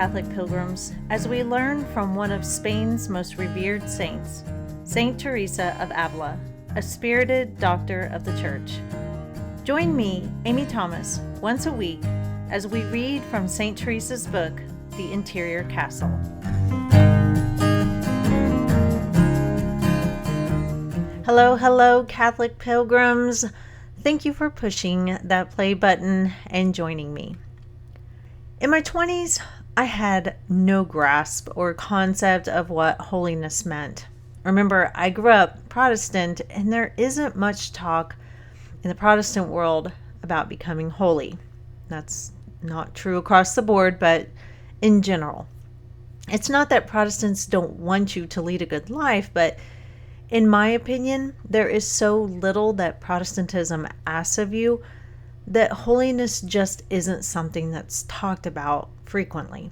Catholic pilgrims, as we learn from one of Spain's most revered saints, Saint Teresa of Avila, a spirited doctor of the Church. Join me, Amy Thomas, once a week as we read from Saint Teresa's book, The Interior Castle. Hello, Catholic pilgrims. Thank you for pushing that play button and joining me. In my 20s, I had no grasp or concept of what holiness meant. Remember, I grew up Protestant, and there isn't much talk in the Protestant world about becoming holy. That's not true across the board, but in general. It's not that Protestants don't want you to lead a good life, but in my opinion, there is so little that Protestantism asks of you that holiness just isn't something that's talked about frequently.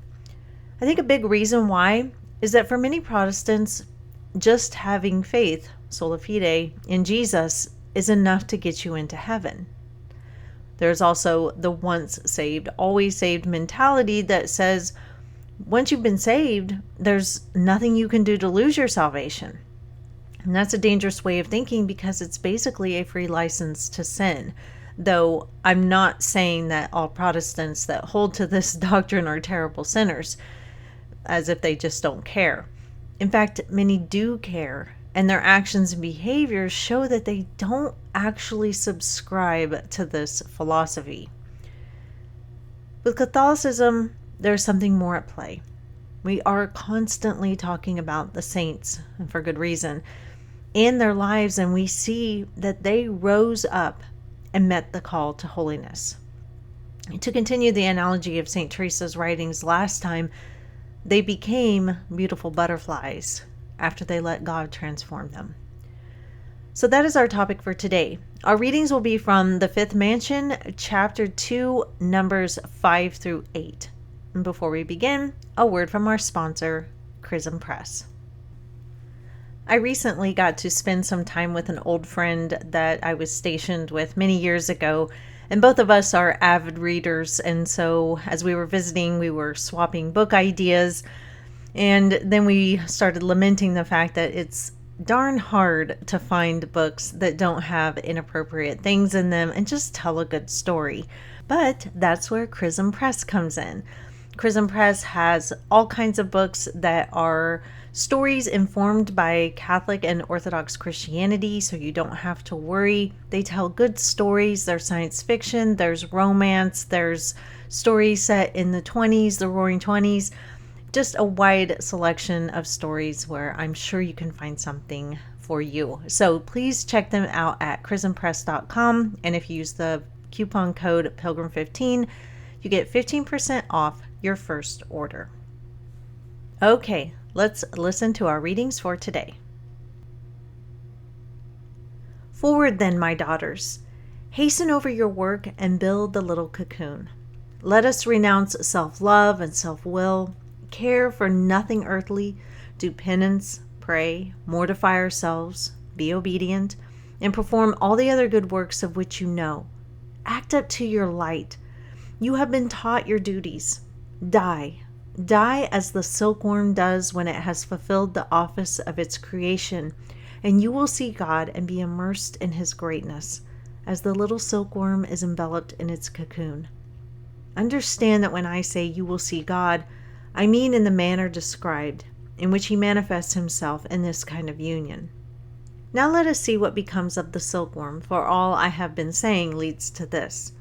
I think a big reason why is that for many Protestants, just having faith, sola fide, in Jesus is enough to get you into heaven. There's also the once saved, always saved mentality that says once you've been saved, there's nothing you can do to lose your salvation. And that's a dangerous way of thinking because it's basically a free license to sin. Though I'm not saying that all Protestants that hold to this doctrine are terrible sinners, as if they just don't care. In fact, many do care, and their actions and behaviors show that they don't actually subscribe to this philosophy. With Catholicism, there's something more at play. We are constantly talking about the saints, and for good reason, and their lives, and we see that they rose up and met the call to holiness. To continue the analogy of St. Teresa's writings last time, they became beautiful butterflies after they let God transform them. So that is our topic for today. Our readings will be from the Fifth Mansion, chapter 2, numbers 5 through 8. And before we begin, a word from our sponsor, Chrism Press. I recently got to spend some time with an old friend that I was stationed with many years ago, and both of us are avid readers, and so as we were visiting, we were swapping book ideas, and then we started lamenting the fact that it's darn hard to find books that don't have inappropriate things in them and just tell a good story. But that's where Chrism Press comes in. Chrism Press has all kinds of books that are stories informed by Catholic and Orthodox Christianity, so you don't have to worry. They tell good stories. There's science fiction, there's romance, there's stories set in the 20s, the Roaring 20s. Just a wide selection of stories where I'm sure you can find something for you. So please check them out at chrismpress.com, and if you use the coupon code Pilgrim15, you get 15% off your first order. Okay, let's listen to our readings for today. Forward then, my daughters. Hasten over your work and build the little cocoon. Let us renounce self-love and self-will, care for nothing earthly, do penance, pray, mortify ourselves, be obedient, and perform all the other good works of which you know. Act up to your light. You have been taught your duties. Die as the silkworm does when it has fulfilled the office of its creation, and you will see God and be immersed in his greatness, as the little silkworm is enveloped in its cocoon. Understand that when I say you will see God, I mean in the manner described, in which he manifests himself in this kind of union. Now let us see what becomes of the silkworm, for all I have been saying leads to this.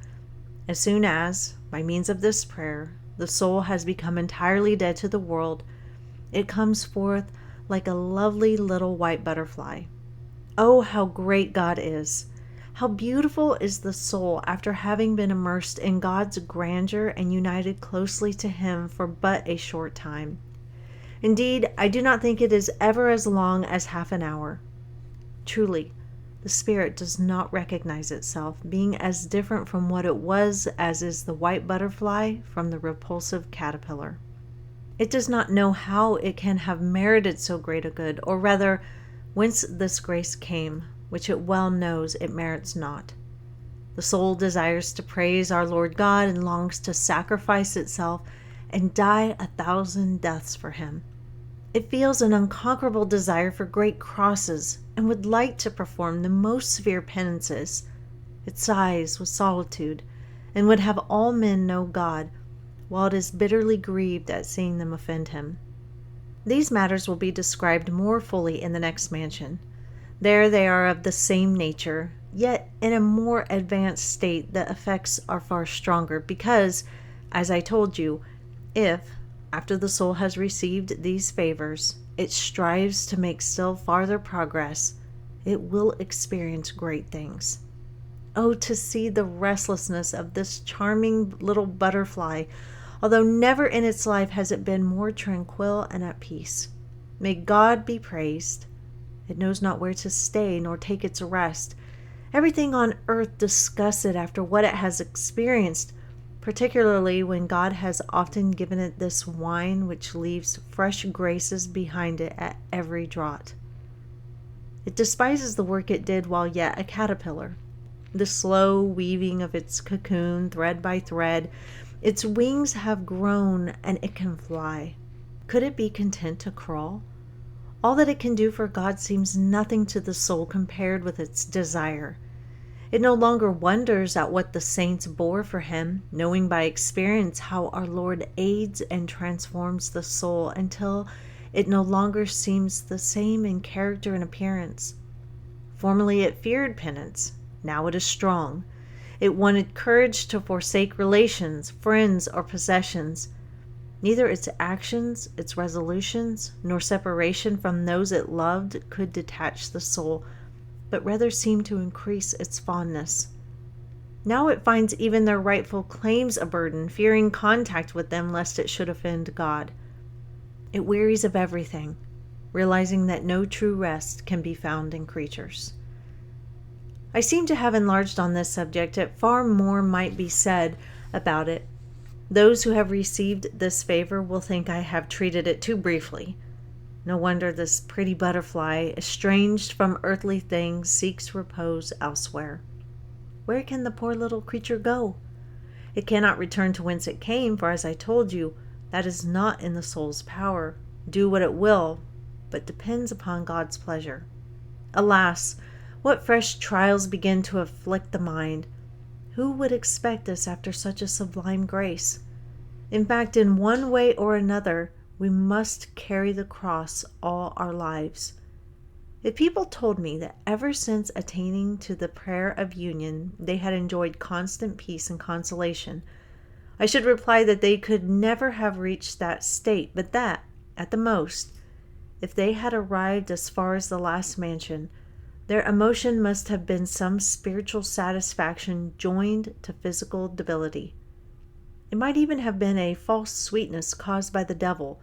As soon as, by means of this prayer, the soul has become entirely dead to the world, it comes forth like a lovely little white butterfly. Oh, how great God is! How beautiful is the soul after having been immersed in God's grandeur and united closely to him for but a short time. Indeed, I do not think it is ever as long as half an hour. Truly, the spirit does not recognize itself, being as different from what it was as is the white butterfly from the repulsive caterpillar. It does not know how it can have merited so great a good, or rather, whence this grace came, which it well knows it merits not. The soul desires to praise our Lord God and longs to sacrifice itself and die 1,000 deaths for him. It feels an unconquerable desire for great crosses and would like to perform the most severe penances. It sighs with solitude and would have all men know God, while it is bitterly grieved at seeing them offend him. These matters will be described more fully in the next mansion. There they are of the same nature, yet in a more advanced state the effects are far stronger because, as I told you, if, after the soul has received these favors, it strives to make still farther progress, it will experience great things. Oh, to see the restlessness of this charming little butterfly, although never in its life has it been more tranquil and at peace. May God be praised. It knows not where to stay nor take its rest. Everything on earth disgusts it after what it has experienced, particularly when God has often given it this wine which leaves fresh graces behind it at every draught. It despises the work it did while yet a caterpillar. The slow weaving of its cocoon, thread by thread. Its wings have grown, and it can fly. Could it be content to crawl? All that it can do for God seems nothing to the soul compared with its desire. It no longer wonders at what the saints bore for him, knowing by experience how our Lord aids and transforms the soul until it no longer seems the same in character and appearance. Formerly it feared penance. Now it is strong. It wanted courage to forsake relations, friends, or possessions. Neither its actions, its resolutions, nor separation from those it loved could detach the soul, but rather seemed to increase its fondness. Now it finds even their rightful claims a burden, fearing contact with them lest it should offend God. It wearies of everything, realizing that no true rest can be found in creatures. I seem to have enlarged on this subject, yet far more might be said about it. Those who have received this favor will think I have treated it too briefly. No wonder this pretty butterfly, estranged from earthly things, seeks repose elsewhere. Where can the poor little creature go? It cannot return to whence it came, for as I told you, that is not in the soul's power. Do what it will, but depends upon God's pleasure. Alas! What fresh trials begin to afflict the mind? Who would expect this after such a sublime grace? In fact, in one way or another, we must carry the cross all our lives. If people told me that ever since attaining to the prayer of union, they had enjoyed constant peace and consolation, I should reply that they could never have reached that state, but that, at the most, if they had arrived as far as the last mansion, their emotion must have been some spiritual satisfaction joined to physical debility. It might even have been a false sweetness caused by the devil,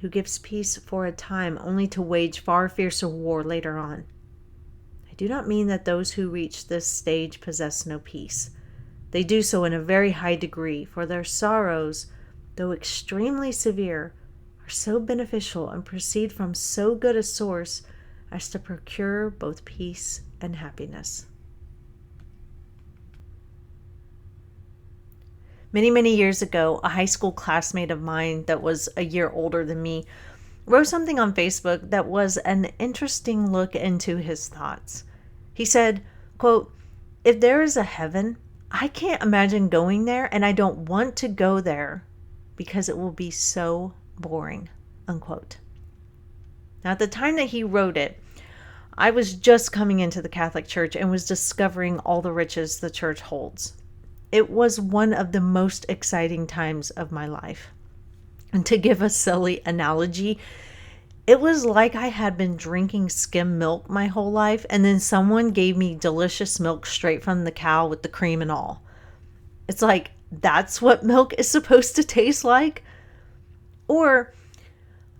who gives peace for a time only to wage far fiercer war later on. I do not mean that those who reach this stage possess no peace. They do so in a very high degree, for their sorrows, though extremely severe, are so beneficial and proceed from so good a source as to procure both peace and happiness. Many, many years ago, a high school classmate of mine that was a year older than me wrote something on Facebook that was an interesting look into his thoughts. He said, quote, "If there is a heaven, I can't imagine going there, and I don't want to go there because it will be so boring," unquote. Now, at the time that he wrote it, I was just coming into the Catholic Church and was discovering all the riches the Church holds. It was one of the most exciting times of my life. And to give a silly analogy, it was like I had been drinking skim milk my whole life, and then someone gave me delicious milk straight from the cow with the cream and all. It's like, that's what milk is supposed to taste like? Or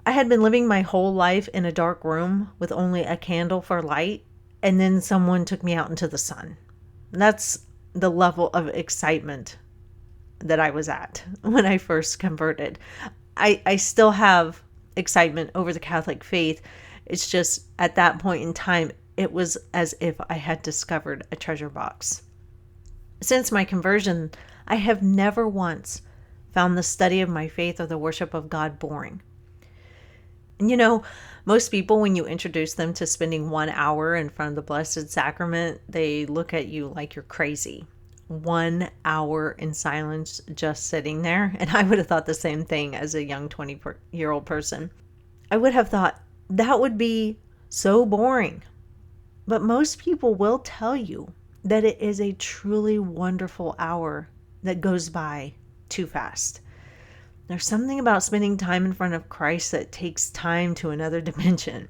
I had been living my whole life in a dark room with only a candle for light, and then someone took me out into the sun. That's the level of excitement that I was at when I first converted. I still have excitement over the Catholic faith. It's just at that point in time, it was as if I had discovered a treasure box. Since my conversion, I have never once found the study of my faith or the worship of God boring. And most people, when you introduce them to spending 1 hour in front of the Blessed Sacrament, they look at you like you're crazy. 1 hour in silence, just sitting there. And I would have thought the same thing as a young 20-year-old person. I would have thought that would be so boring. But most people will tell you that it is a truly wonderful hour that goes by too fast. There's something about spending time in front of Christ that takes time to another dimension.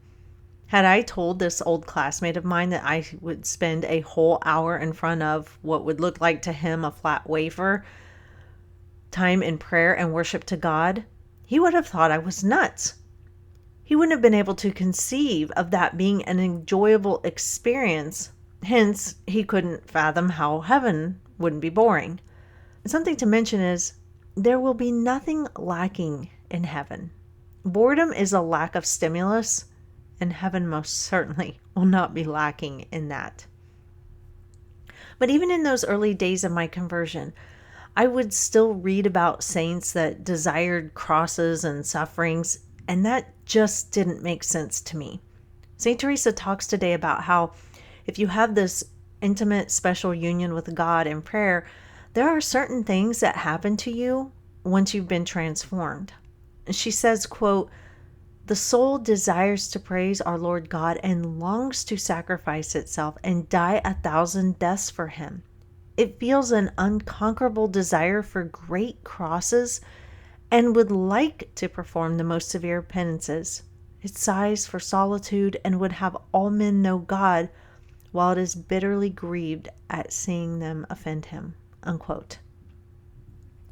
Had I told this old classmate of mine that I would spend a whole hour in front of what would look like to him a flat wafer, time in prayer and worship to God, he would have thought I was nuts. He wouldn't have been able to conceive of that being an enjoyable experience. Hence, he couldn't fathom how heaven wouldn't be boring. Something to mention is there will be nothing lacking in heaven. Boredom is a lack of stimulus, and heaven most certainly will not be lacking in that. But even in those early days of my conversion, I would still read about saints that desired crosses and sufferings, and that just didn't make sense to me. St. Teresa talks today about how if you have this intimate, special union with God in prayer, there are certain things that happen to you once you've been transformed. She says, quote, "The soul desires to praise our Lord God and longs to sacrifice itself and die 1,000 deaths for him. It feels an unconquerable desire for great crosses and would like to perform the most severe penances. It sighs for solitude and would have all men know God, while it is bitterly grieved at seeing them offend him." Unquote.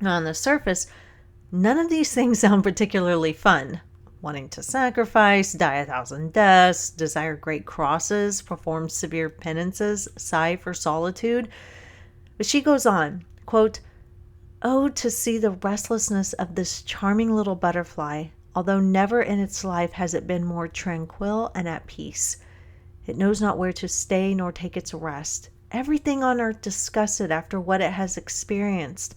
Now, on the surface, none of these things sound particularly fun. Wanting to sacrifice, die 1,000 deaths, desire great crosses, perform severe penances, sigh for solitude. But she goes on, quote, "Oh, to see the restlessness of this charming little butterfly, although never in its life has it been more tranquil and at peace. It knows not where to stay nor take its rest. Everything on earth disgusts it after what it has experienced,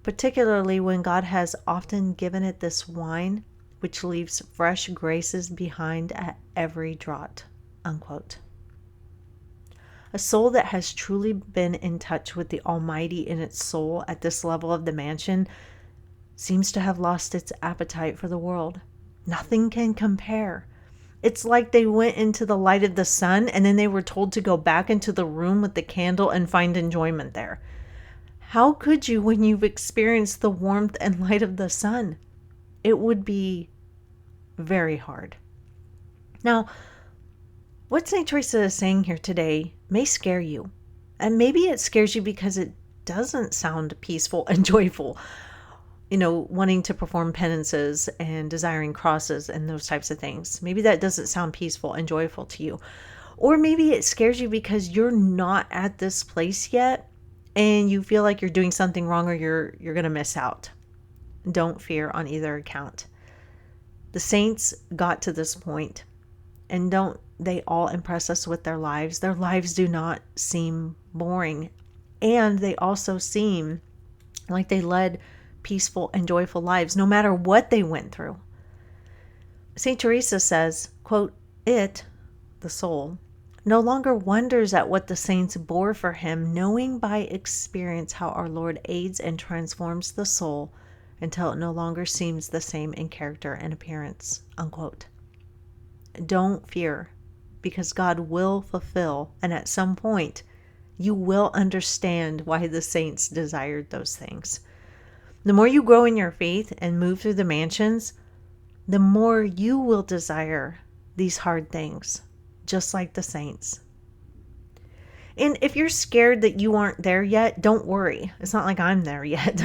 particularly when God has often given it this wine, which leaves fresh graces behind at every draught." Unquote. A soul that has truly been in touch with the Almighty in its soul at this level of the mansion seems to have lost its appetite for the world. Nothing can compare. It's like they went into the light of the sun and then they were told to go back into the room with the candle and find enjoyment there. How could you when you've experienced the warmth and light of the sun? It would be very hard. Now, what St. Teresa is saying here today may scare you. And maybe it scares you because it doesn't sound peaceful and joyful. Wanting to perform penances and desiring crosses and those types of things. Maybe that doesn't sound peaceful and joyful to you. Or maybe it scares you because you're not at this place yet and you feel like you're doing something wrong or you're going to miss out. Don't fear on either account. The saints got to this point, and don't they all impress us with their lives? Their lives do not seem boring, and they also seem like they led peaceful and joyful lives, no matter what they went through. St. Teresa says, quote, "It," the soul, "no longer wonders at what the saints bore for him, knowing by experience how our Lord aids and transforms the soul until it no longer seems the same in character and appearance." Unquote. Don't fear, because God will fulfill, and at some point, you will understand why the saints desired those things. The more you grow in your faith and move through the mansions, the more you will desire these hard things, just like the saints. And if you're scared that you aren't there yet, don't worry. It's not like I'm there yet.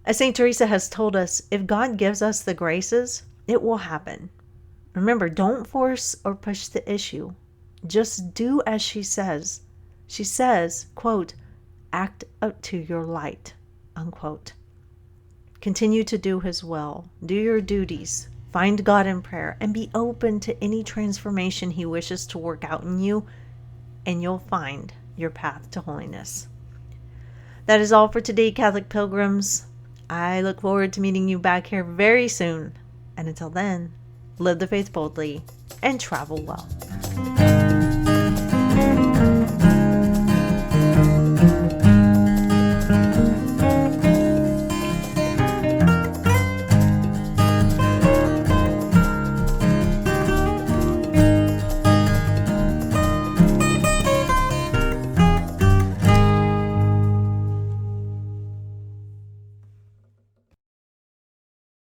As St. Teresa has told us, if God gives us the graces, it will happen. Remember, don't force or push the issue. Just do as she says. She says, quote, "Act up to your light," unquote. Continue to do his will. Do your duties. Find God in prayer and be open to any transformation he wishes to work out in you, and you'll find your path to holiness. That is all for today, Catholic pilgrims. I look forward to meeting you back here very soon. And until then, live the faith boldly and travel well.